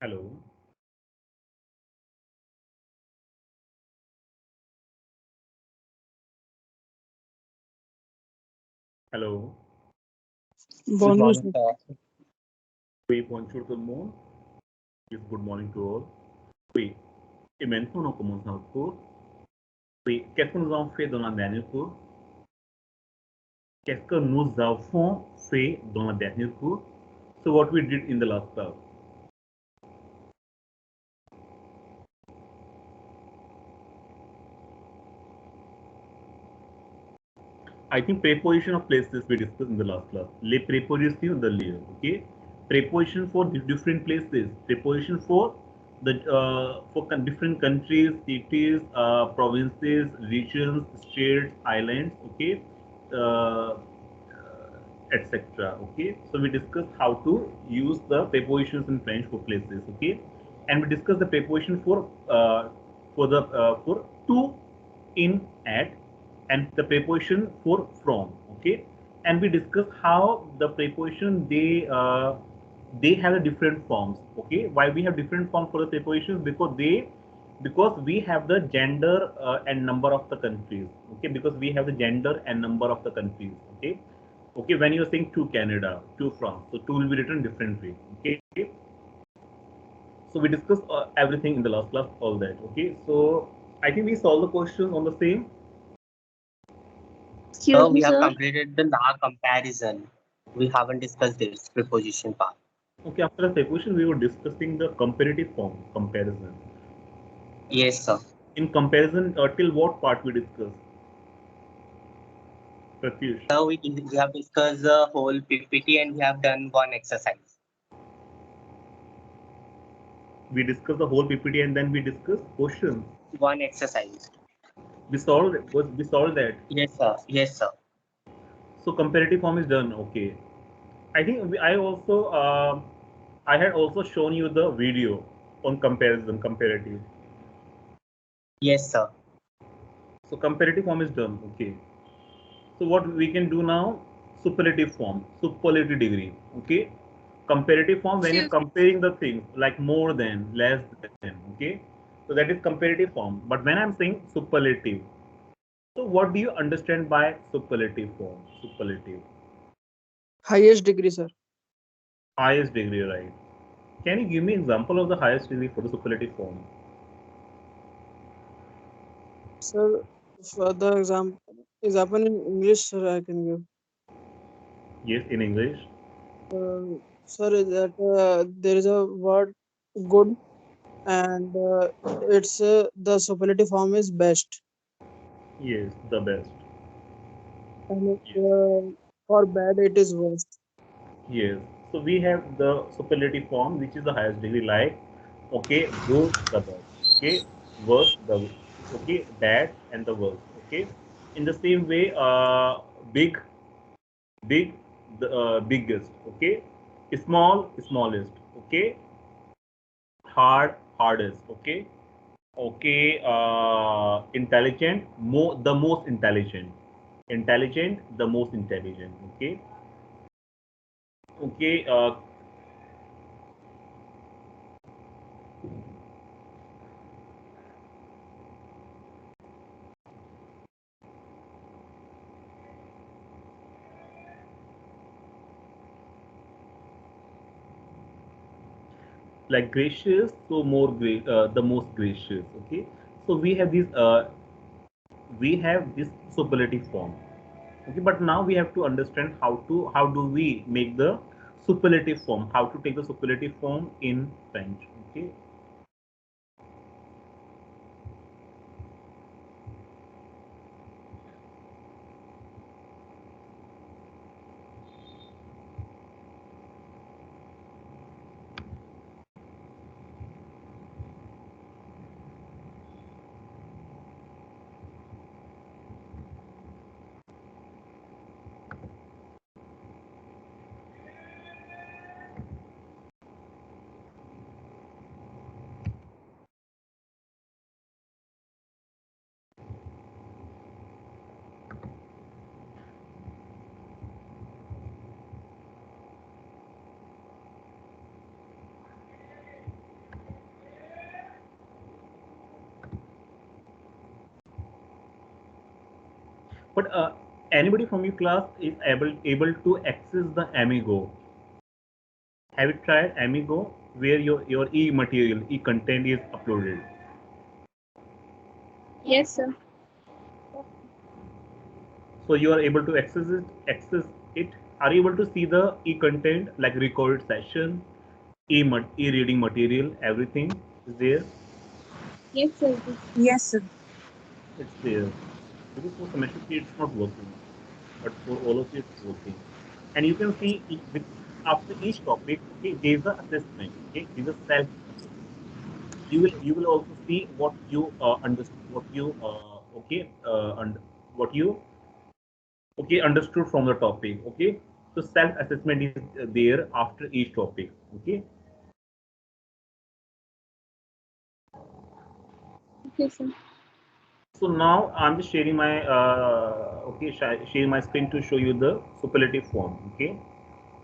Hello, hello. Good Bonjour, morning, sir. sir. Oui, bonjour tout le monde. Yes, good morning to all. Oui, et maintenant on commence notre cours. Oui, qu'est-ce que nous avons fait dans la dernière cours? Qu'est-ce que nous avons fait dans la dernière cours? So what we did in the last class? I think preposition of places we discussed in the last class. Les prépositions de lieu, okay? Preposition for different places. Preposition for the different countries, cities, provinces, regions, states, islands, okay, etc. Okay, so we discussed how to use the prepositions in French for places, okay, and we discussed the preposition for to, in, at, and the preposition for from, okay, and we discussed how the preposition they have a different forms, okay. Why we have different forms for the prepositions? Because we have the gender and number of the countries, okay, because we have the gender and number of the countries, okay. Okay, when you're saying to Canada, to France, so to will be written differently, okay. So we discussed everything in the last class, all that, okay. So I think we solved the question on the same. Sir, Excuse we me, have sir. completed the now comparison. We haven't discussed this preposition part. Okay, after the preposition, we were discussing the comparative form comparison. Yes, sir. In comparison, till what part we discussed? Pratyush, Sir, we have discussed the whole PPT and we have done one exercise. we discussed the whole PPT and then we discussed questions. One exercise. We solved that. Yes, sir. Yes, sir. So comparative form is done. Okay. I think I had also shown you the video on comparison comparative. Yes, sir. So comparative form is done. Okay. So what we can do now? Superlative form, superlative degree. Okay. Comparative form when you're Excuse comparing the things like more than, less than. Okay. So that is comparative form. But when I'm saying superlative, so what do you understand by superlative form? Superlative, highest degree, sir. highest degree, right? Can you give me example of the highest degree for the superlative form? Sir, for the example in English, sir, I can give. Yes, in English. Sir, is that there is a word good, and it's the superlative form is best, Yes, the best. and Yes. for bad it is worst. Yes. So we have the superlative form, which is the highest degree, like okay, good, the best. Okay, worst, the okay, bad, and the worst. Okay. In the same way, big, big, the biggest. Okay, small, smallest. Okay, hard, hardest. Okay, okay, intelligent, the most intelligent. Intelligent, the most intelligent. Okay, okay, like gracious, so the most gracious. Okay, so we have this superlative form. Okay, but now we have to understand how do we make the superlative form, how to take the superlative form in French. Okay, But anybody from your class is able to access the Amigo. Have you tried Amigo, where your e-material, e-content is uploaded? Yes, sir. So you are able to access it. Are you able to see the e-content like recorded session, e-reading material, everything is there? Yes, sir. Yes, sir. It's there. Because for semester 3 it's not working, but for all of you it's working. And you can see after each topic, okay, there is an assessment. Okay, there is a self assessment. You will also see what you understood, what you okay and what you okay understood from the topic. Okay, so self assessment is there after each topic. Okay, Okay, sir. so now I'm just sharing my okay sharing my screen to show you the superlative form. Okay,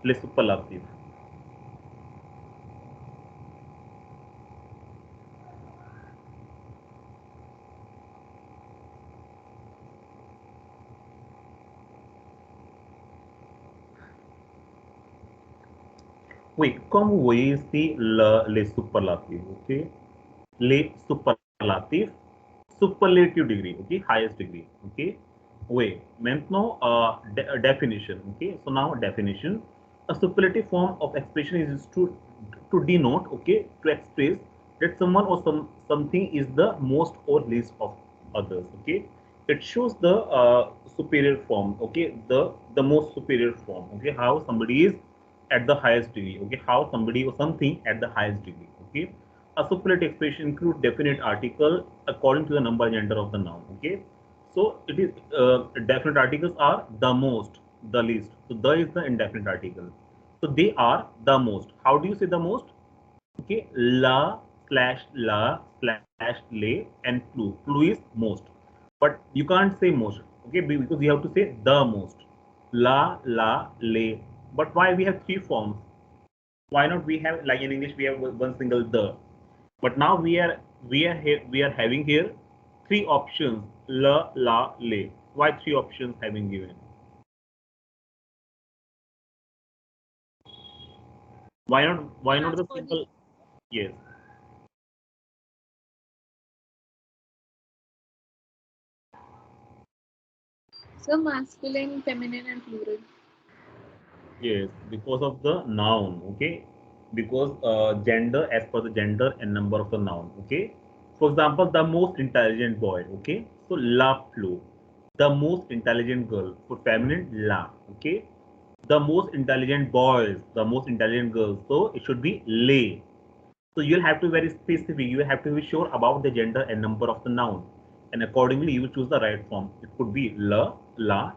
les superlative. Oui, comme vous voyez ici, les superlatifs, ok? Les superlatifs, superlative degree, okay? Highest degree, okay? Oui, maintenant, definition, okay? So now definition, a superlative form of expression is used to denote, okay? To express that someone or something is the most or least of others, okay? It shows the superior form, okay? The most superior form, okay? How somebody is at the highest degree, okay, how somebody or something at the highest degree, okay. A superlative expression include definite article according to the number and gender of the noun, okay. So it is definite articles are the most, the least, so the is the indefinite article, so they are the most. How do you say the most? Okay, la slash le and plu is most, but you can't say most, okay, because you have to say the most, la le. But why we have three forms? Why not we have, like in English we have one single the, but now we are having here three options, la le. Why three options having given? Why not the simple? Yes. So masculine, feminine, and plural. Yes, because of the noun, okay? Because gender as per the gender and number of the noun, okay? For example, the most intelligent boy, okay? So la flu. The most intelligent girl, for feminine, la, okay? The most intelligent boys, the most intelligent girls, so it should be lay. So you'll have to be very specific. You have to be sure about the gender and number of the noun. And accordingly, you will choose the right form. It could be la, le.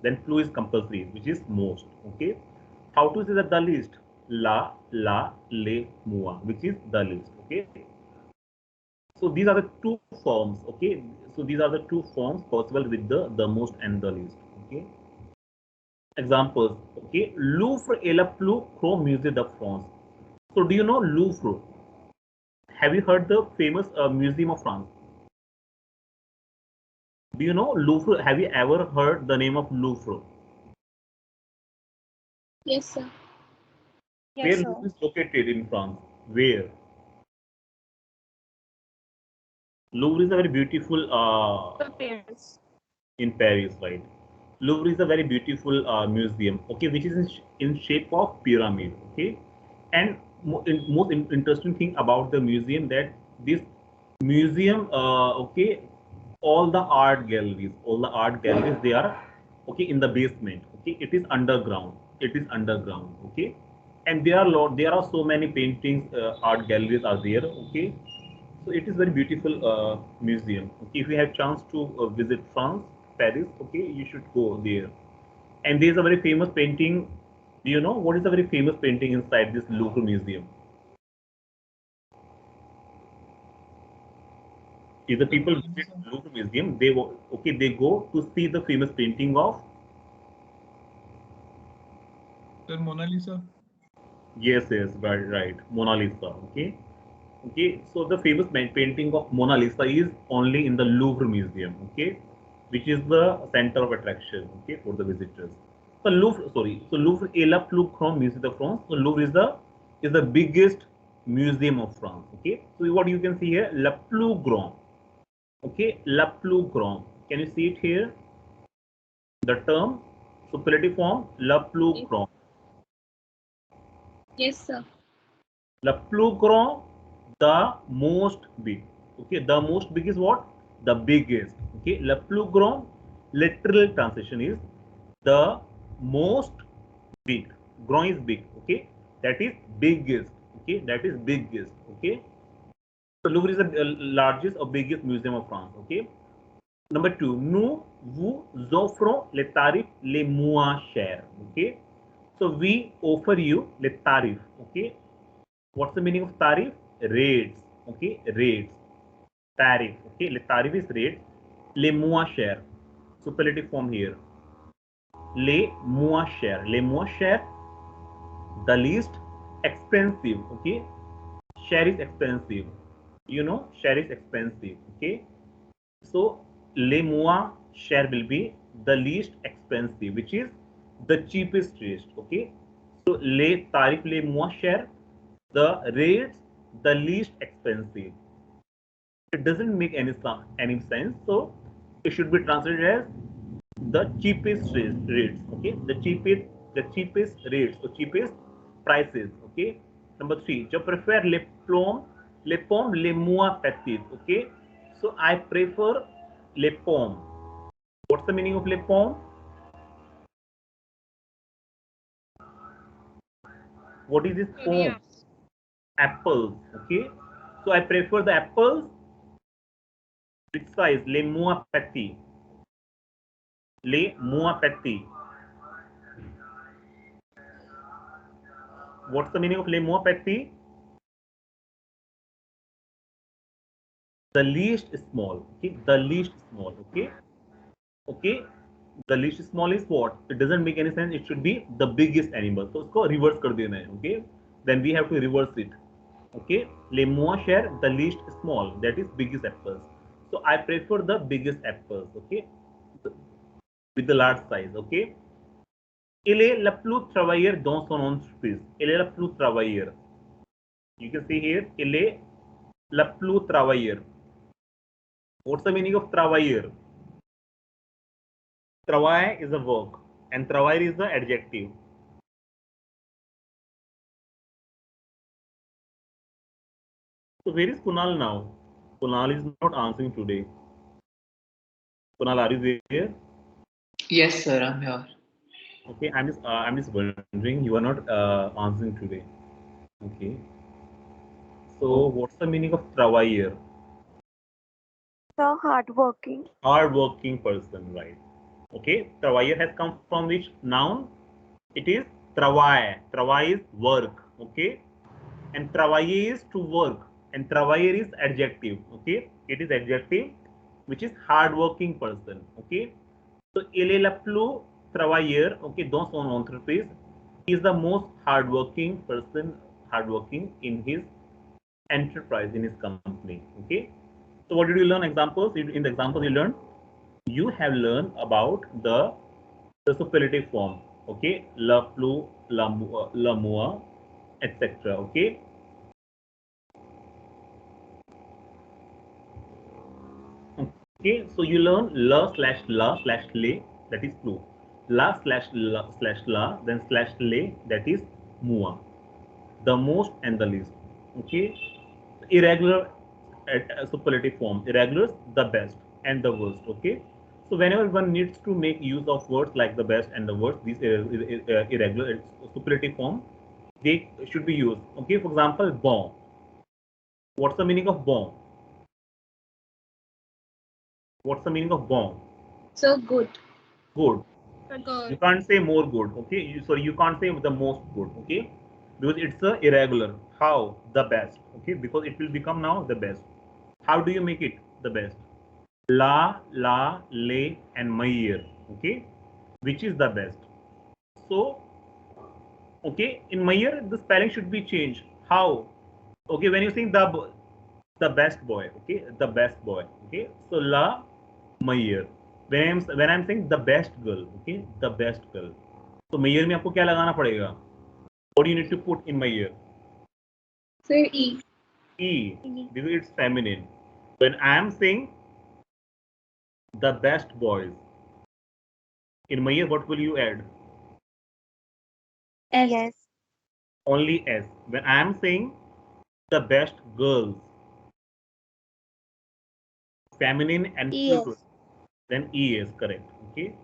Then flu is compulsory, which is most. Okay. How to say that the least? La, le, mua, which is the least. Okay. So these are the two forms. Okay. So these are the two forms possible with the most and the least. Okay. Examples. Okay. Louvre et le plus grand musée de France. So do you know Louvre? Have you heard the famous Museum of France? Do you know Louvre? Have you ever heard the name of Louvre? Yes, sir. Where Yes, sir. Louvre is located in France? Where? Louvre is a very beautiful Paris. in Paris, right? Louvre is a very beautiful museum, okay, which is in shape of pyramid, okay. And most interesting thing about the museum that this museum, okay, all the art galleries, they are okay in the basement, okay. It is underground, okay. And there are so many paintings, art galleries are there, okay. So it is very beautiful museum. Okay, if you have chance to visit France, Paris, okay, you should go there. And there is a very famous painting. Do you know what is a very famous painting inside this Louvre museum? If the people visit Louvre museum, they go to see the famous painting of. Sir, Mona Lisa. Yes, right, Mona Lisa. Okay, okay. So the famous painting of Mona Lisa is only in the Louvre museum. Okay, which is the center of attraction, okay, for the visitors. So Louvre, sorry, so Louvre est la plus grande musée de France. So Louvre is the biggest museum of France, okay. So what you can see here, la plus grande, okay, la plus grande. Can you see it here? The term superlative form, la plus grande. Yes, sir. La plus grand, the most big. Okay, the most big is what? The biggest. Okay, la plus grand, literal translation is the most big. Grand is big. Okay, that is biggest. Okay, that is biggest. Okay, so Louvre is the largest or biggest museum of France. Okay. Number two, nous vous offrons les tarifs les moins chers. Okay, so we offer you les tarifs. Okay. What's the meaning of tarif? Rates. Okay, rates. Tariff. Okay, le tarif is rate. Les moins chers. Superlative form here. Les moins chers. Les moins chers. The least expensive. Okay, share is expensive. You know, share is expensive. Okay, so les moins chers will be the least expensive, which is the cheapest rate. Okay, so les tarif les moins chers, the rates the least expensive. It doesn't make any sense, so it should be translated as the cheapest rates. Okay, the cheapest rates or cheapest prices. Okay. Number three, je préfère les pommes les moins petites. Okay, so I prefer les pommes. What's the meaning of les pommes? What is this pomme? Apples. Okay, so I prefer the apples. Which size? Les moins petits. Les moins petits. What's the meaning of les moins petits? The least small. Okay, the least small. Okay, okay. The least small is what? It doesn't make any sense. It should be the biggest animal. So उसको reverse कर देना है. Okay, then we have to reverse it. Okay, les moins chers, the least small. That is biggest apples. So I prefer the biggest apples. Okay, with the large size. Okay. Il est le plus travailleur dans son entreprise. Il est le plus travailleur. You can see here, il est le plus travailleur. What's the meaning of travailleur? Travail is a work and travailleur is the adjective. So where is Kunal now? Kunal is not answering today. Kunal, are you there? Yes, sir, I'm here. Okay, I'm just wondering, you are not answering today. Okay. So what's the meaning of travailleur? The hardworking. Hardworking person, right? Okay, travailleur has come from which noun? It is travail. Travail is work. Okay, and travailler is to work, and travailleur is adjective. Okay, it is adjective, which is hardworking person. Okay, so il est le plus travailleur. Okay, dans son entreprise, he is the most hardworking person, hardworking in his enterprise, in his company. Okay, so what did you learn? Examples. In the examples you have learned about the superlative form. Okay, le plus, le moins, etc. Okay. Okay, so you learn la/la/le, that is plus. La/la/la, then /le, that is moins. The most and the least. Okay. Irregular superlative form. Irregulars, the best and the worst. Okay. So whenever one needs to make use of words like the best and the worst, these irregular superlative form, they should be used. Okay. For example, bon. What's the meaning of bon? What's the meaning of bon? So good. Good. Good. You can't say more good. Okay. So you can't say the most good. Okay. Because it's a irregular. How? The best. Okay. Because it will become now the best. How do you make it the best? La, le, and meilleur. Okay. Which is the best? So, okay, in meilleur, the spelling should be changed. How? Okay, when you sing the best boy. Okay, the best boy. Okay. So la, meilleur. when I'm saying the best girl, okay, the best girl, तो mayor में आपको क्या लगाना पड़ेगा? What do you need to put in mayor? Sir, E. E, because it's feminine. When I am saying the best boys, in mayor what will you add? S. Yes. Only S. When I am saying the best girls, feminine and plural, then E is correct. Okay.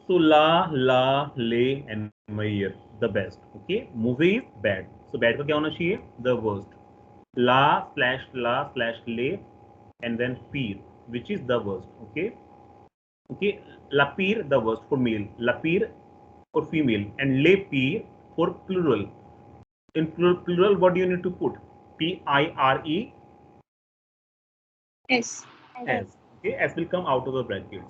So la, le, and mayer, the best. Okay. Movie is bad. So bad का क्या होना चाहिए? The worst. La slash le, and then peer, which is the worst. Okay. Okay. La peer, the worst for male. La peer for female, and le peer for plural. In plural, what do you need to put? P-I-R-E S. S. Okay. S will come out of the brackets.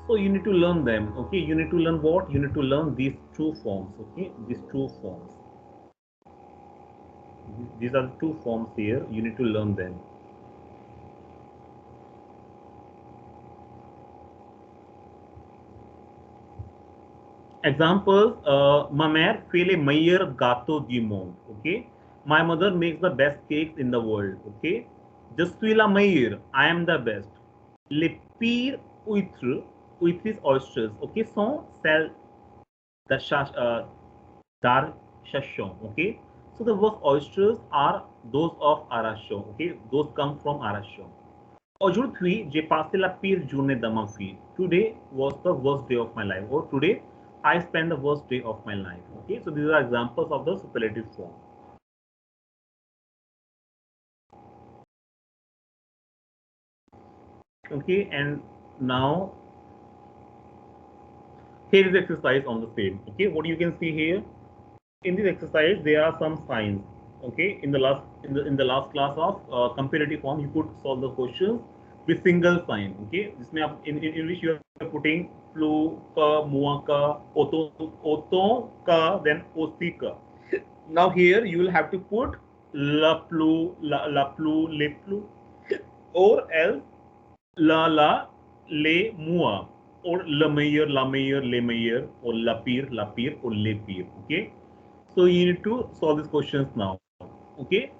So you need to learn them. Okay. You need to learn what? You need to learn these two forms. Okay. These two forms. These are the two forms here. You need to learn them. Examples, ma mère fait les meilleurs gâteaux du monde. Okay. My mother makes the best cakes in the world. Okay. Je suis la meilleure. I am the best. Les pires huîtres, huîtres oysters. Okay. Sont celles d'Arcachon. Okay. So the worst oysters are those of Arcachon. Okay. Those come from Arcachon. Aujourd'hui, j'ai passé la pire journée de ma vie. Today was the worst day of my life. Or today, I spent the worst day of my life. Okay, so these are examples of the superlative form. Okay, and now here is the exercise on the same. Okay, what you can see here in this exercise, there are some signs. Okay, in the last class of comparative form, you could solve the questions with single sign. Okay, जिसमें आप in which you are putting flu ka, mua ka, oto ka, then osi ka. Now here you will have to put la plu, le plu, or else la, le mua, or la meilleur, le meilleur, or la pire, or le pire. Okay. So you need to solve these questions now. Okay.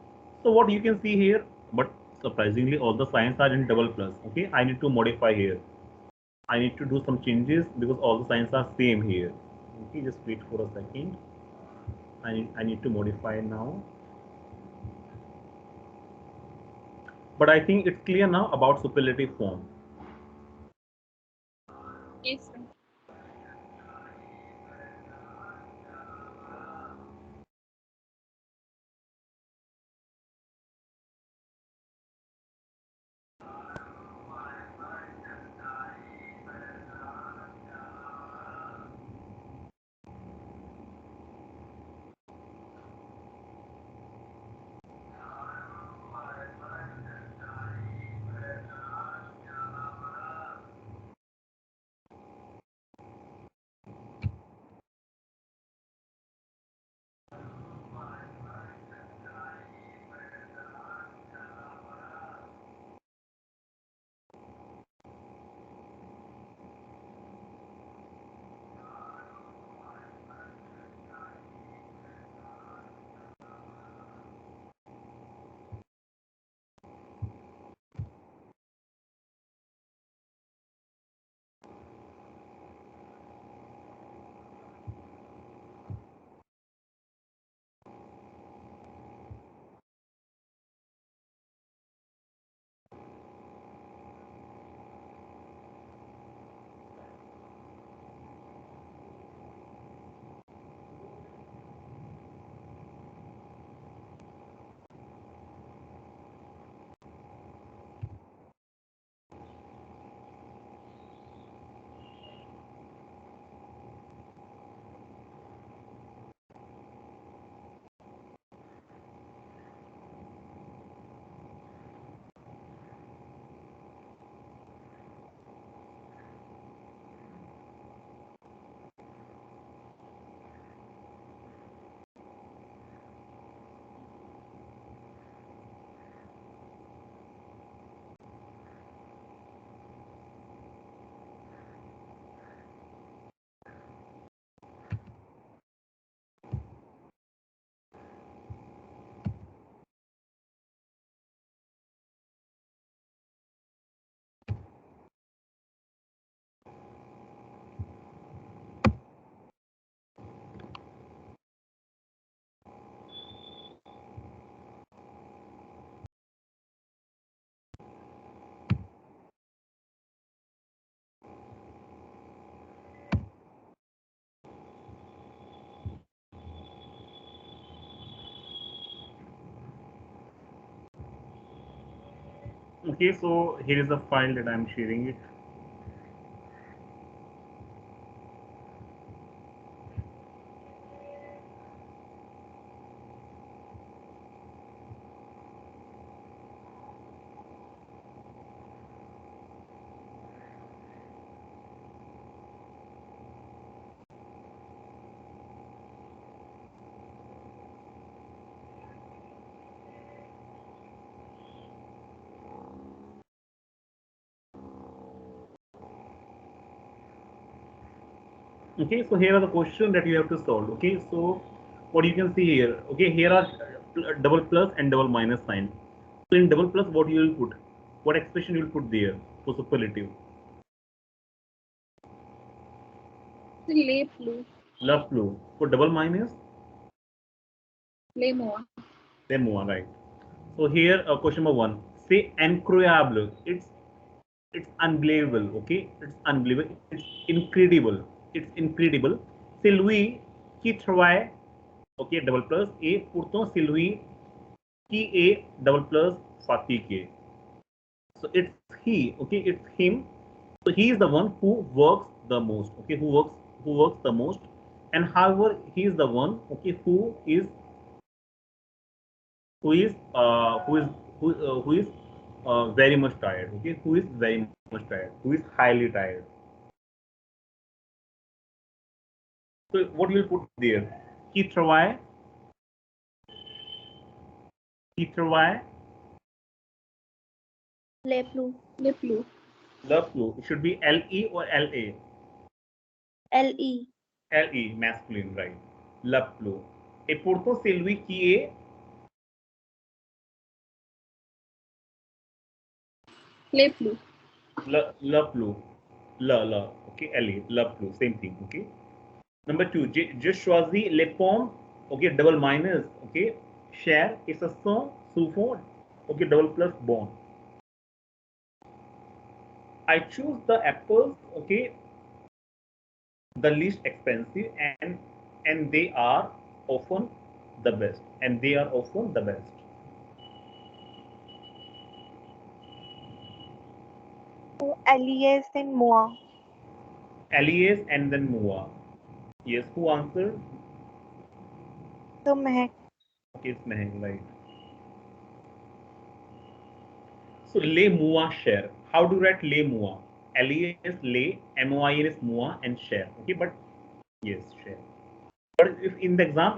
So what you can see here, but surprisingly all the signs are in double plus. Okay. I need to modify here. I need to do some changes because all the signs are same here. Okay. Just wait for a second. I need to modify now. But I think it's clear now about superlative form. Yes, sir. Okay, so here is the file that I'm sharing it. Okay, so here are the question that you have to solve. Okay, so what you can see here, okay, here are double plus and double minus sign. So in double plus, what you will put, what expression you will put there for superlative? Le plus. La plus. For double minus, Le moins. then more, right? So here question number one, say incroyable, it's unbelievable. Okay, it's unbelievable, it's incredible, it's incredible. C'est lui qui travaille. Okay, double plus et pourtant c'est lui qui est double plus fatigué. So it's he. Okay, it's him. So he is the one who works the most. Okay, who works the most, and however he is the one. Okay, who is who is who is very much tired. Okay, who is very much tired, who is highly tired. So what you will put there? Qui travaille, qui travaille, Le plus. Le plus. le plus. It should be le or la. Le. Le, masculine, right? Le plus. Et pourtant c'est lui qui est Le plus. le plus. Le, okay, le plus, same thing, okay. Number two, je choisis les pommes, okay, double minus, okay, cher, et ce sont souvent, okay, double plus bon. I choose the apples, okay, the least expensive, and they are often the best, and they are often the best. Alias and moi. Alias and then Mua. Yes, who answered? So Mehak. Okay, it's Mehang, right? So le mua share. How do you write le mua? Le is le, moin is mua, and share. Okay, but yes, share. But if in the exam,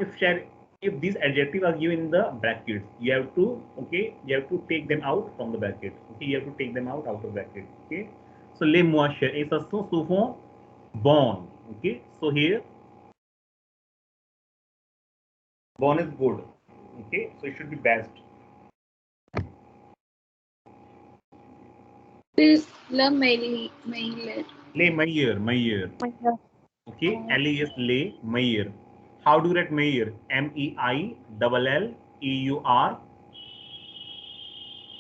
if these adjectives are given in the brackets, you have to take them out from the bracket. Okay, you have to take them out of bracket. Okay, so le moi share is also souvent bon. Okay, so here bon is good. Okay, so it should be best. Le meilleur. Le meilleur. Okay, L is le meilleur. How do you write meilleur? MEILLEUR.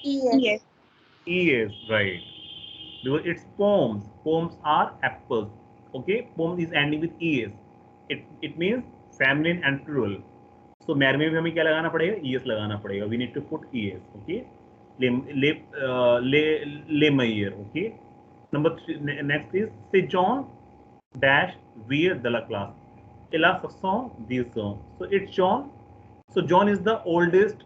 Yes. Yes, right. Because it's poems. Poems are apples. Okay, poem is ending with es. It means feminine and plural. So मेरे में भी हमें क्या लगाना पड़ेगा? Es लगाना पड़ेगा. We need to put es. Okay. Le meilleur. Okay. Number three. Next is say John dash wear de la classe. Et la façon dire so. So it's John. So John is the oldest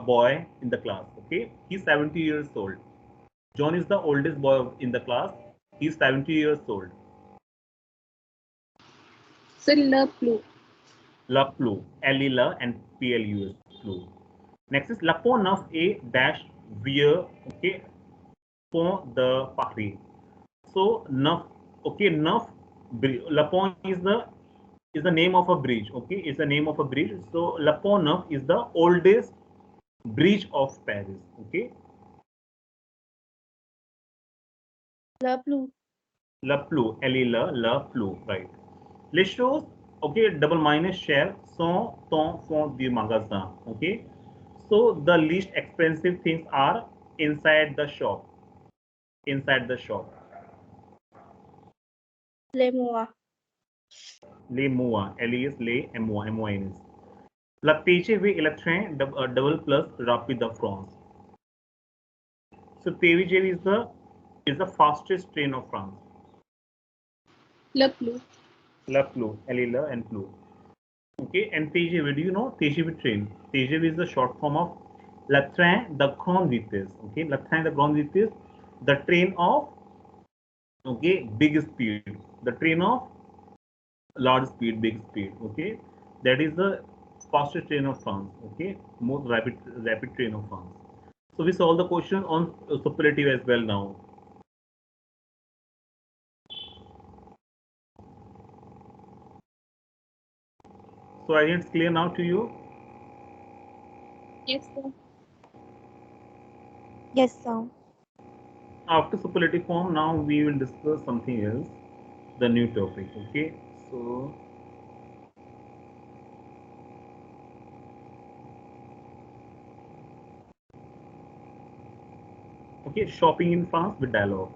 boy in the class. Okay, he's 70 years old. John is the oldest boy in the class. He's 70 years old. C'est le plus. La plus, L-E la and P-L-U-S, plus. Next is la pont neuf a dash wear, okay, pont de Paris. So neuf, okay, neuf, la pont is the name of a bridge, okay, it's the name of a bridge. So la pont neuf is the oldest bridge of Paris, okay. Le plus. La plus, L-E la plus, right. Les choses, okay, double minus share sont ton fond du magasin, okay. So the least expensive things are inside the shop. Inside the shop. Le moi. Les mois, L-E-S, les M-O, M-O-N-S. La TGV électrin double plus rapide de France. So TGV is the fastest train of France. Le Plus. La Plu, L and Plu. Okay, and TGV, do you know TGV train? TGV is the short form of Le Train de Grande Vitesse. Okay, Le Train de Grande Vitesse, the train of big speed, the train of large speed, big speed. Okay, that is the fastest train of France. Okay, most rapid train of France. So we solve the question on superlative as well now. So I think it's clear now to you. Yes, sir. Yes, sir. After superlative form, now we will discuss something else, the new topic. Okay, so okay, shopping in France with dialogue.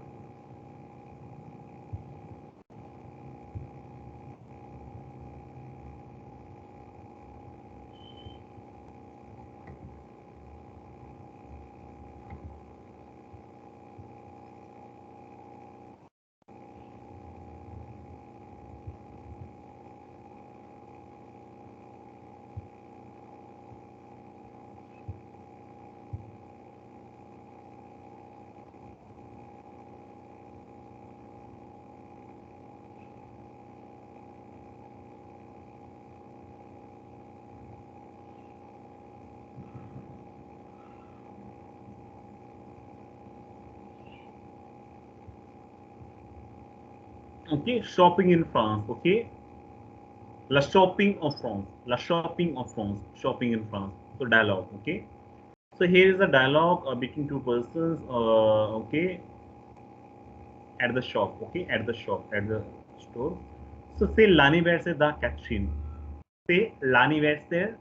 Okay, shopping in France. Okay, la shopping of France, la shopping of France, shopping in France. So dialogue. Okay, so here is a dialogue between two persons. Okay, at the shop. Okay, at the shop, at the store. So say l'anniversaire da Catherine. Say l'anniversaire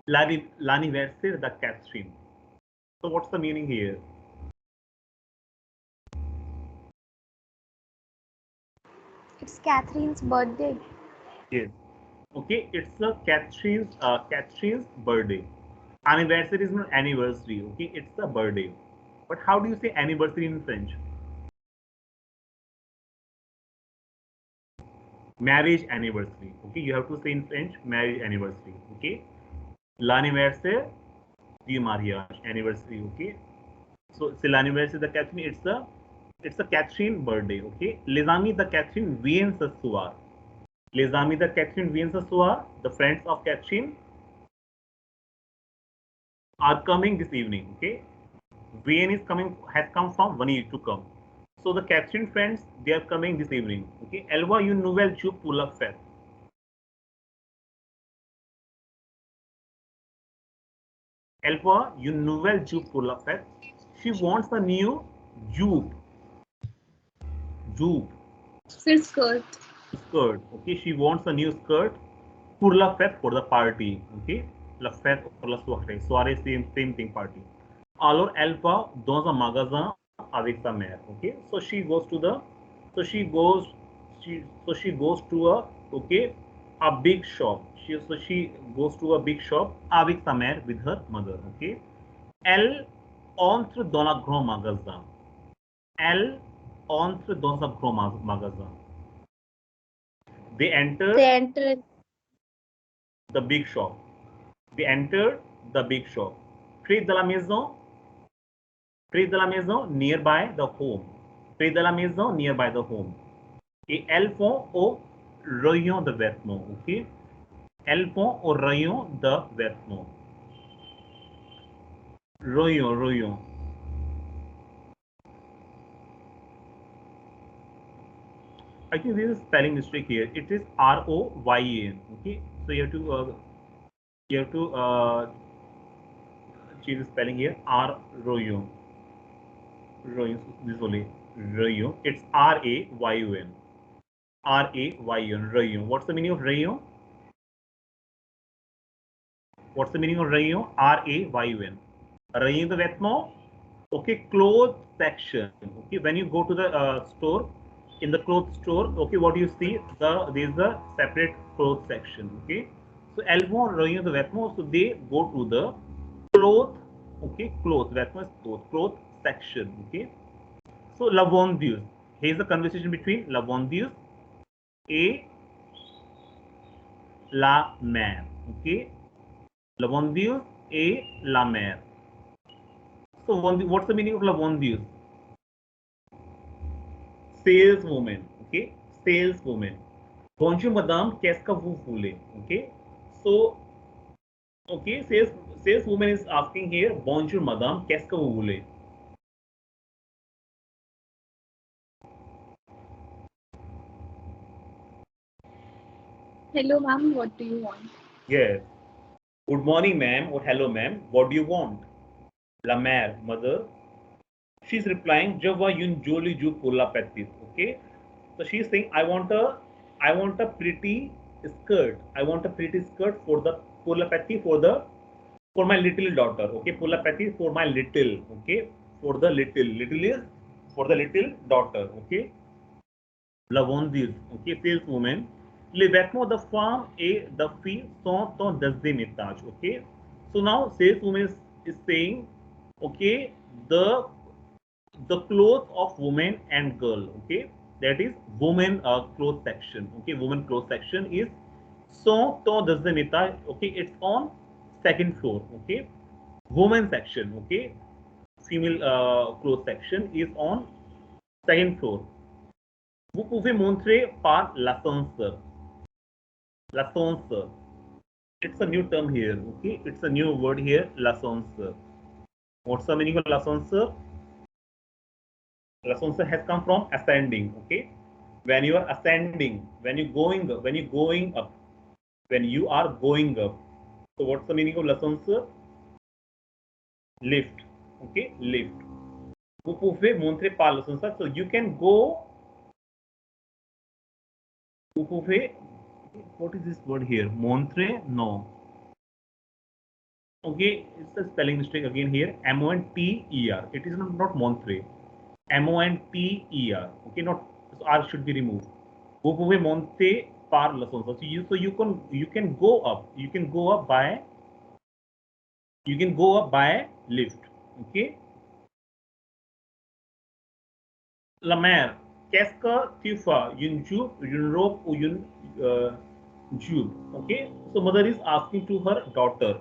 da Catherine. So what's the meaning here? It's Catherine's birthday. Yes. Okay, it's a Catherine's birthday. Anniversary is not anniversary. Okay, it's a birthday. But how do you say anniversary in French? Marriage anniversary. Okay, you have to say in French marriage anniversary. Okay, l'anniversaire du mariage anniversary. Okay, so c'est l'anniversaire de Catherine. It's a Catherine birthday. Okay, les amis de Catherine viennent ce soir. Les amis de Catherine viennent ce soir. The friends of Catherine are coming this evening. Okay, Vienne is coming, has come from venir to come. So the Catherine friends, they are coming this evening. Okay, elle voit une nouvelle jupe pour la fête. Elle voit une nouvelle jupe pour la fête. She wants a new jupe. Jupe. फिर skirt. Skirt. Okay, she wants a new skirt pour la fête, for the party. Okay, la fête pour la soirée. Soirée, same thing, party. Alors, elle va dans un magasin avec sa mère. Okay, so she goes to a big shop. She goes to a big shop avec sa mère, with her mother. Okay, elle entre dans le grand magasin. Elle entre dans un grand magasin. They enter They enter the big shop. They enter the big shop. Près de la maison. Près de la maison, nearby the home. Près de la maison, nearby the home. Et elles vont au rayon de vêtements. Ok? Elles vont au rayon de vêtements. Rayon. I think there is a spelling mistake here. It is R-O-Y-A-N. Okay? So you have to change the spelling here. Rayon. This only rayon. It's R-A-Y-O-N. R-A-Y-O-N. Rayon. What's the meaning of rayon? What's the meaning of rayon? R-A-Y-O-N. Rayon the vêtements. Okay, clothes section. Okay, when you go to the store, in the clothes store, okay, what do you see? There is a separate clothes section. Okay, so elles vont rayon the vêtements. So they go to the cloth. Okay, cloth. Vêtements cloth section. Okay. So Lavandius. Here's the conversation between Lavandius et la mer. Okay. Lavandius et la mer. So what's the meaning of Lavandius? Saleswoman. Okay. Saleswoman. Bonjour madame, qu'est-ce que vous voulez? Okay. So, okay, saleswoman is asking here, bonjour madame, qu'est-ce que vous voulez? Hello, ma'am. What do you want? Yes. Good morning, ma'am, or hello, ma'am. What do you want? La mère, mother. She's replying, je vois une jolie jupe pour la petite. Okay. So she's saying, I want a pretty skirt. I want a pretty skirt for la petite for my little daughter. Okay. Pour la petite for my little. Okay. For the little is for the little daughter. Okay. La vendeuse. Okay. Saleswoman. Les vêtements de femme et de fille sont en deuxième étage. Okay. So now saleswoman is saying, okay, the clothes of women and girl. Okay, that is women clothes section. Okay, women clothes section is sont en deuxième étage. Okay, it's on second floor. Okay, women section. Okay, female clothes section is on second floor. Vous pouvez montrer par l'ascenseur. L'ascenseur. It's a new term here. Okay, it's a new word here. L'ascenseur. What's the meaning of l'ascenseur? L'ascenseur has come from ascending. Okay, when you are ascending, when you are going up. So what's the meaning of l'ascenseur? Lift. Okay, lift. Vous pouvez montrer par l'ascenseur. So you can go. Vous pouvez. What is this word here? Montrer? No. Okay, it's a spelling mistake again here. M-O-N-T-E-R. It is not montrer. M-O-N-T-E-R. Okay, not so R should be removed. Vous pouvez monter par l'ascenseur. So you can go up. You can go up by lift. Okay. La mère, qu'est-ce que tu fais? Une jupe, une robe ou une jupe? Okay. So mother is asking to her daughter,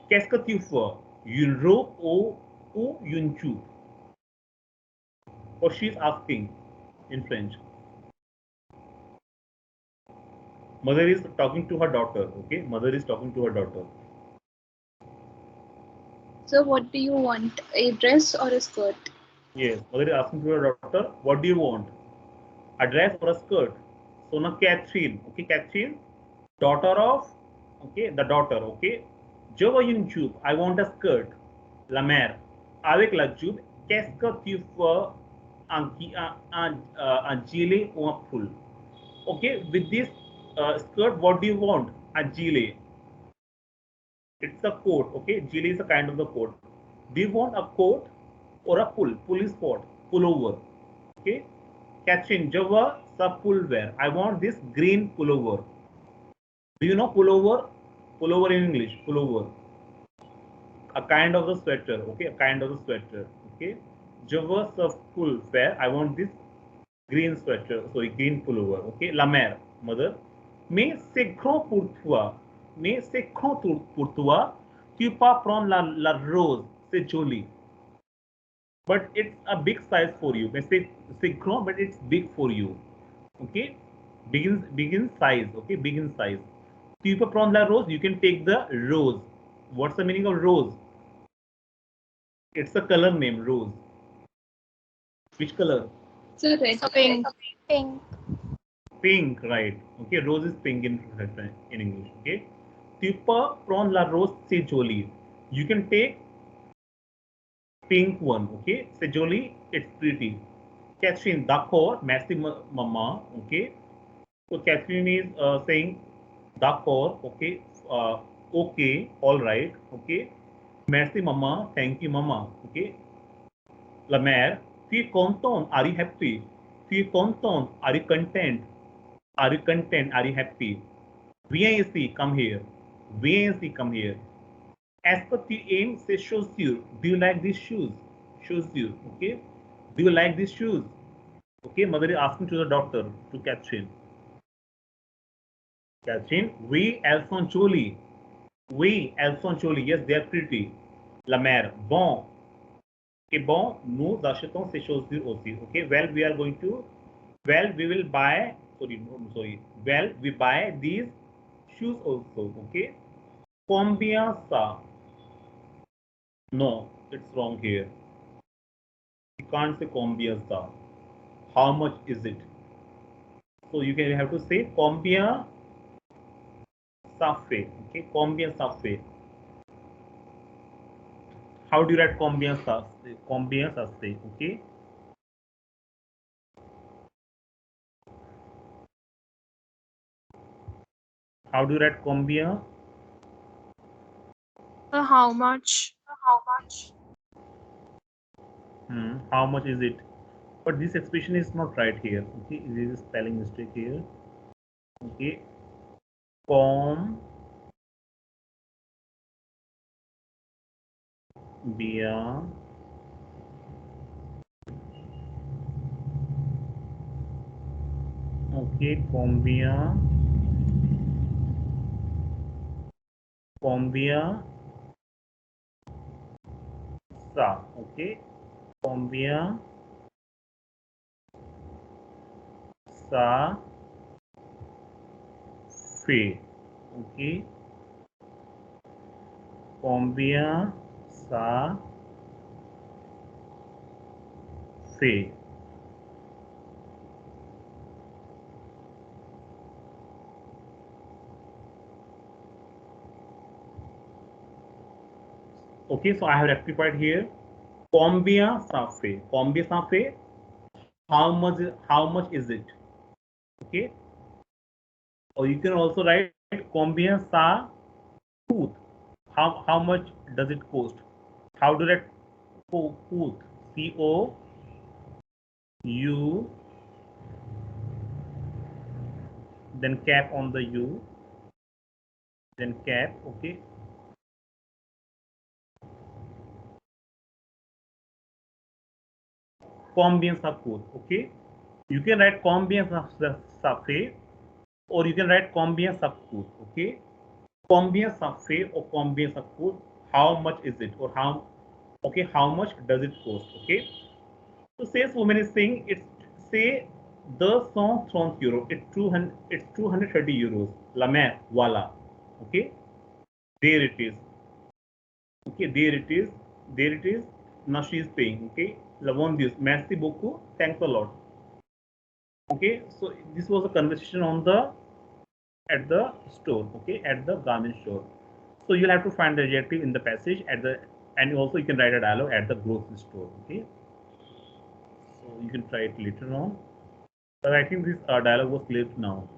qu'est-ce que tu fais? Une robe ou une jupe? Or she is asking in French. Mother is talking to her daughter. Okay, mother is talking to her daughter. So, what do you want? A dress or a skirt? Yes, mother is asking to her daughter, what do you want? A dress or a skirt? So now Catherine, okay, Catherine, daughter of, okay, the daughter, okay. Je veux une jupe, I want a skirt. La mère, avec la jupe, qu'est-ce que tu fais un gilet ou un pull? Okay, with this skirt, what do you want? A gilet. It's a coat, okay. Gilet is a kind of the coat. Do you want a coat or a pull? Pull is what? Pullover. Okay. Catherine, je veux sa pullover. I want this green pullover. Do you know pullover? Pullover in English. Pullover. A kind of the sweater. Okay. A kind of the sweater. Okay. Je veux sa pullover. I want this green sweater. Sorry, green pullover. Okay. La mère, mother. Mais c'est grand pour toi. Mais c'est grand pour toi. Tu peux pas prendre la rose. C'est joli. But it's a big size for you. C'est grand, but it's big for you. Okay, begin size. Okay, begin size. Tu peux prendre la rose. You can take the rose. What's the meaning of rose? It's a color name, rose. Which color? So, red. Pink. Pink, right? Okay, rose is pink in English. Okay, tu peux prendre la rose. C'est joli. You can take pink one. Okay, c'est joli. It's pretty. Catherine, d'accord, merci maman. Okay, so Catherine is saying d'accord. Okay, okay, all right. Okay, merci maman, thank you mama. Okay, la mère, tu es content? Are you happy? Tu es content? Are you content? Are you content? Are you happy? Viens ici, come here. Viens ici, come here. Est-ce que tu aimes ces chaussures? Do you like these shoes? shoes. Okay, do you like these shoes? Okay, mother is asking to the doctor, to Catherine. Catherine, oui, elles sont jolies. Oui, elles sont jolies. Yes, they are pretty. La mère, bon. Okay, bon, nous achetons ces chaussures aussi. Okay, well, we are going to, well, we will buy, sorry, no, sorry. Well, we buy these shoes also. Okay. Combien ça? No, it's wrong here. You can't say combien ça. How much is it? So you can have to say combien ça fait. Okay, combien ça fait. How do you write combien ça? Combien ça fait? Okay. How do you write combien? How much? How much is it? But this expression is not right here. Okay, there is a spelling mistake here. Okay, combien okay, combien ça, okay, combien ça fait, okay, combien ça fait. Okay, so I have rectified here. Combien ça fait? Combien ça fait? How much is it? Okay. Or you can also write combien ça coûte. How much does it cost? How do that coûte? COU, then cap on the U, then cap. Okay. Combien ça coûte? Okay. You can write combien ça fait, or you can write combien ça coûte. Okay. Combien ça fait or combien ça coûte? How much is it, or how? Okay, how much does it cost? Okay. So saleswoman is saying, it's say the song 30 euro. It's 230 euros. La main, voila. Okay. There it is. Okay, there it is. There it is. Now she is paying. Okay. Lavon this. Merci beaucoup. Thanks a lot. Okay. So this was a conversation on the at the store. Okay, at the garment store. So you'll have to find the adjective in the passage at the, and also you can write a dialogue at the grocery store. Okay. So you can try it later on. But I think this dialogue was clear now.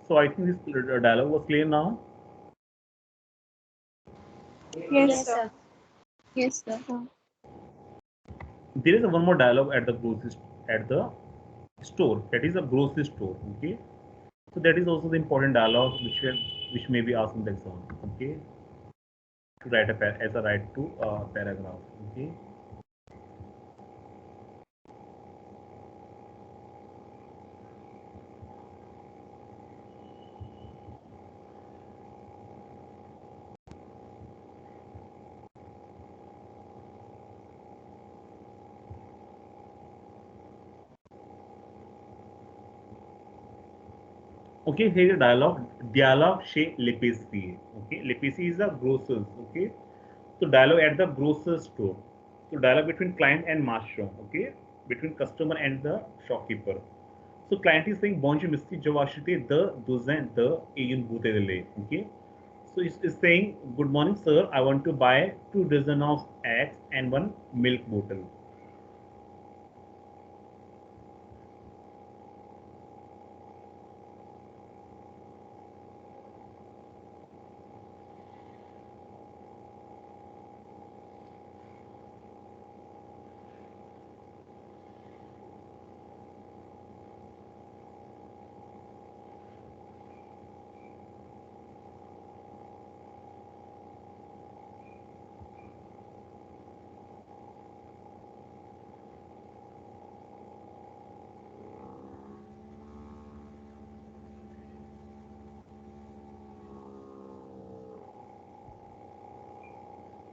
So I think this dialogue was clear now. Yes, sir. Yes, sir. There is one more dialogue at the store. That is a grocery store. Okay. So that is also the important dialogue which may be asked in the exam. Okay. To write as a write to paragraph. Okay. Okay, here is a dialogue. Dialogue chez l'épicerie. Okay, l'épicerie is a grocer's. Okay, so dialogue at the grocer's store. So dialogue between client and master. Okay, between customer and the shopkeeper. So client is saying, Bonjour, Mr. Je vais acheter deux douzaines de et une bouteille de lait. Okay, so it's saying, Good morning, sir. I want to buy 2 dozen of eggs and 1 milk bottle.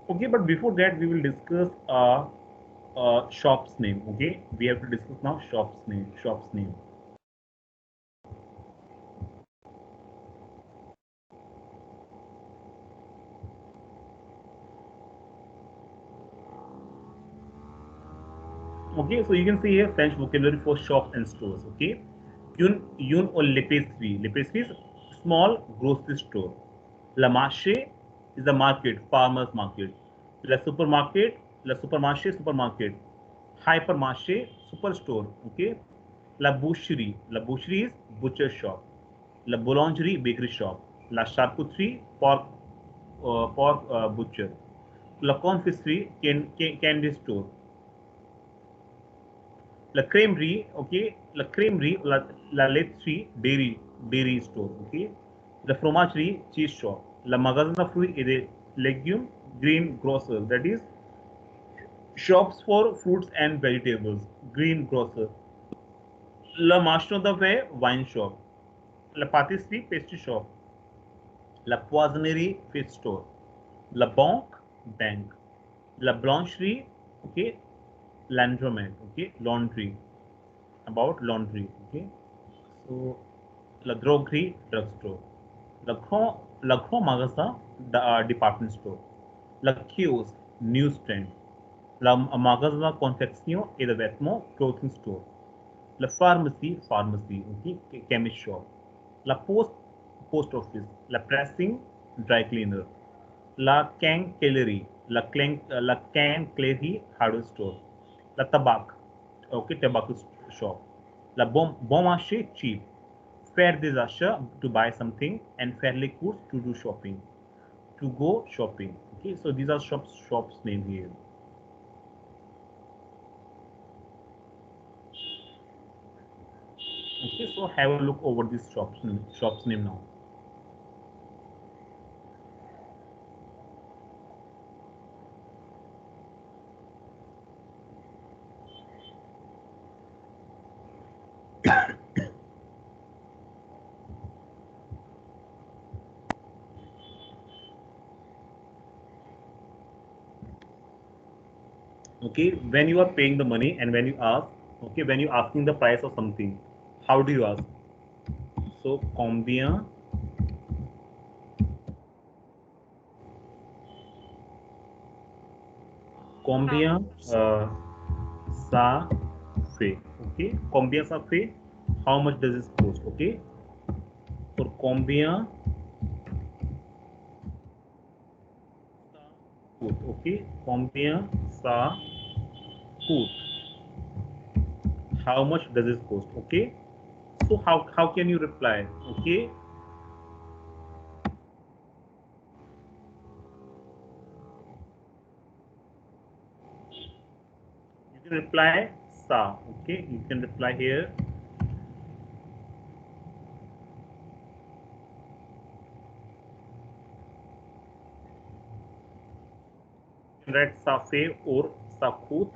Okay, but before that, we will discuss shop's name. Okay, we have to discuss now shop's name. Shop's name. Okay, so you can see here French vocabulary for shops and stores. Okay, une or l'épicerie. L'épicerie is small grocery store. La marché is the market, farmers market. La supermarché, supermarket. Hypermarché, superstore. Okay, la boucherie is butcher shop. La boulangerie, bakery shop. La charcuterie, pork butcher. La confiserie, candy store. La crèmerie, okay, la crèmerie, la laiterie, dairy store, okay. La fromagerie, cheese shop. La magasin de fruits et de légumes, green grocer, that is shops for fruits and vegetables, green grocer. La marchand de vin, wine shop. La pâtisserie, pastry shop. La poissonnerie, fish store. La banque, bank. La blancherie, okay, laundromat, okay, laundry, about laundry, okay. So, la droguerie, drugstore. La grand magasin, the department store. La kiosk, newsstand. La magasin de confection et de vêtements, clothing store. La pharmacie, okay, chemist shop. La post office. La pressing, dry cleaner. La cancalerie, hardware store. La tabac, okay, tobacco shop. La bon marché, cheap. Fair des achats, to buy something, and fairly course, to do shopping, to go shopping. Okay, so these are shops name here. Okay, so have a look over this shops name now. Okay, when you are paying the money and when you ask, okay, when you asking the price of something, how do you ask? So combien combien ça fait? Okay, combien ça fait? How much does it cost? Okay, so combien coûte? Okay, combien ça coûte? How much does it cost? Okay, so how can you reply? Okay, you can reply ça. Okay, you can reply here. You can write ça fait or ça coûte.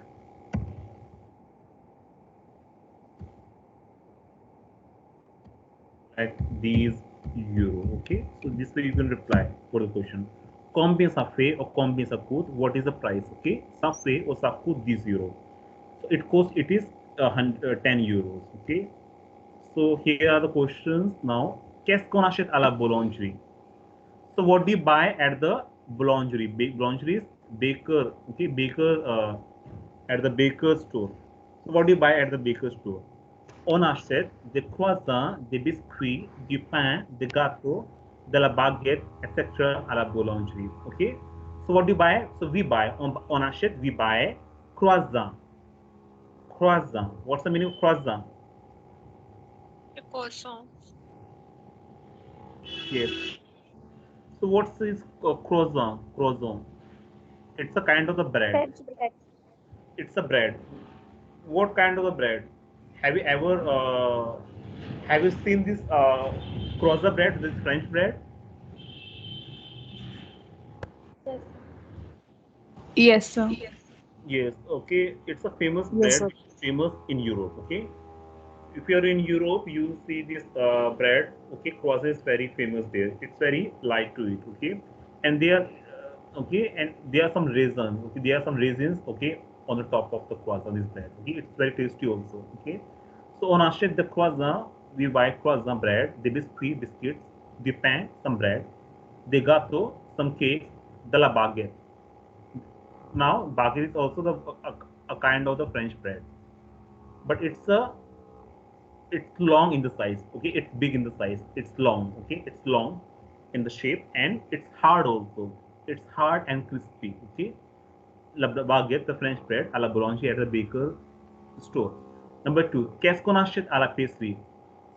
At these euro. Okay, so this way you can reply for the question. Combien ça fait or combien ça coûte? What is the price? Okay, ça fait or ça coûte 10 euros. So it is 10 euros. Okay, so here are the questions now. Qu'est-ce qu'on achète à la boulangerie? So what do you buy at the boulangerie? Boulangerie is baker. Okay, baker at the baker store. So what do you buy at the baker store? On achète des croissants, des biscuits, du pain, des gâteaux, de la baguette, etc. à la boulangerie. Okay? So what do you buy? So we buy, on achète, we buy croissant. Croissant. What's the meaning of croissant? A croissant. Yes. So what's this croissant? Croissant. It's a kind of the bread. French bread. It's a bread. What kind of a bread? Have you ever have you seen this croissant bread, this French bread? Yes, sir. Yes, okay. It's a famous Yes, bread, sir. which is famous in Europe. Okay, if you're in Europe, you see this bread. Okay, croissant is very famous there. It's very light to eat. Okay, and they are Okay, and there are some raisins. Okay, there are some raisins. Okay, on the top of the croissant is bread. Okay, it's very tasty also. Okay, so on achète the croissant, we buy croissant bread, the biscuits, the pain, some bread, the gâteau, some cakes, de la baguette. Now, baguette is also a kind of the French bread, but it's long in the size. Okay, it's big in the size. It's long. Okay, it's long in the shape and it's hard also. It's hard and crispy. Okay, la baguette, the French bread, à la boulangerie at the baker store. Number two, qu'est-ce qu'on achète à la pastry?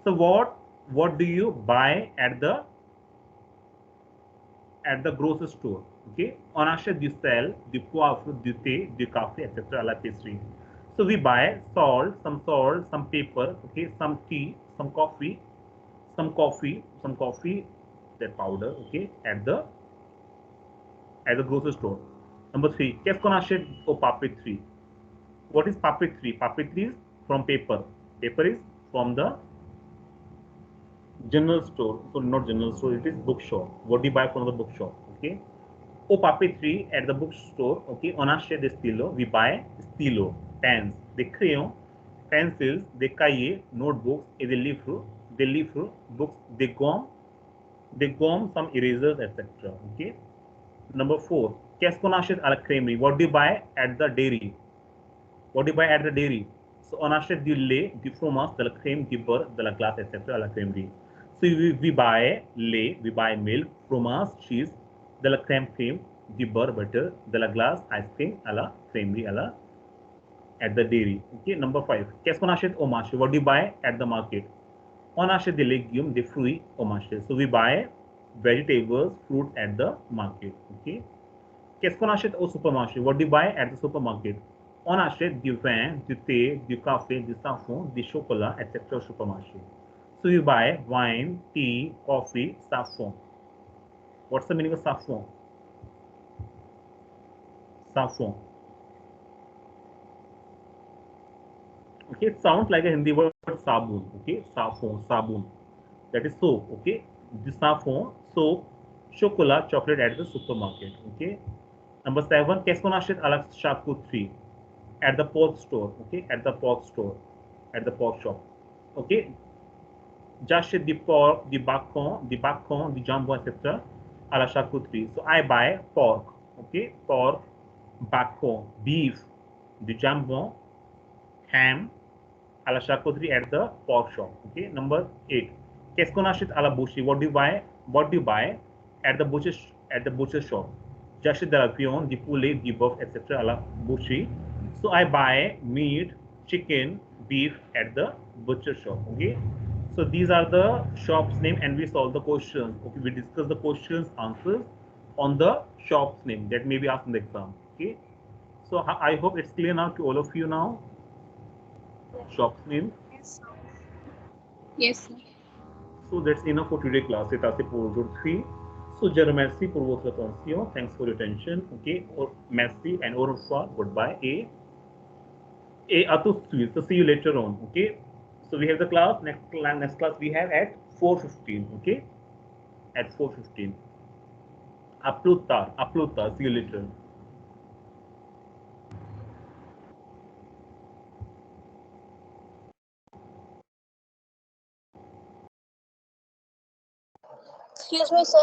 So what do you buy at the grocery store? Okay, on achète du sel, du poivre, du thé, du café, etc. à la pastry. So we buy salt, some paper, okay, some tea, some coffee, that powder, okay, at the grocery store. Number three, qu'est-ce qu'on achète au papeterie? What is papeterie? Papeterie is from paper. Paper is from the general store. So not general store, it is bookshop. What do you buy from the bookshop? Okay. Au papeterie at the bookstore, okay, on achète des stylos, we buy stylo, pens, des crayons, pencils, des cahiers, notebooks, et des livres, books, des gommes, some erasers, etc. Okay. Number four, qu'est-ce qu'on achète à la crèmerie? What do you buy at the dairy? What do you buy at the dairy? So on achète du lait, du fromage, de la crème, du beurre, de la glace, etc. à la crèmerie. So we buy lait, we buy milk, fromage, cheese, de la crème, du beurre, butter, de la glace, ice cream à la crèmerie, at the dairy. Okay, number five. Qu'est-ce qu'on achète au marché? What do you buy at the market? On achète des légumes, des fruits au marché. So we buy vegetables, fruit at the market. Okay. Qu'est-ce qu'on achète au supermarché? What do you buy at the supermarket? On achète du vin, du thé, du café, du savon, du chocolat, etc. au supermarché. So you buy wine, tea, coffee, saffron. What's the meaning of saffron? Saffron. Okay, it sounds like a Hindi word sabun. Okay, saffron, sabun. That is soap. Okay, the saffron, soap, chocolate, chocolate at the supermarket. Okay. Number seven, qu'est-ce qu'on achète à la charcuterie? At the pork store. Okay, at the pork store, at the pork shop. Okay, j'achète du porc, du bacon, du jambon, etc. à la charcuterie. So I buy pork. Okay, pork, bacon, beef, du jambon, ham à la charcuterie at the pork shop. Okay, number eight. Qu'est-ce qu'on achète à la boucherie? What do you buy? What do you buy at the butcher shop? J'achète de la viande, du poulet, du bœuf, etc. à la boucherie. So I buy meat, chicken, beef at the butcher shop. Okay. So these are the shop's name, and we solve the questions. Okay, we discuss the questions, answers on the shop's name that may be asked in the exam. Okay. So I hope it's clear now to all of you now. Shop's name. Yes, sir. So that's enough for today's class. C'est assez pour aujourd'hui. So je remercie pour votre attention. Thanks for your attention. Okay. Merci and au revoir. Goodbye. Et à tout de suite. So see you later on. Okay. So we have the class. Next class we have at 4:15. Okay. At 4:15. À plus tard. À plus tard. See you later. Excuse me, sir.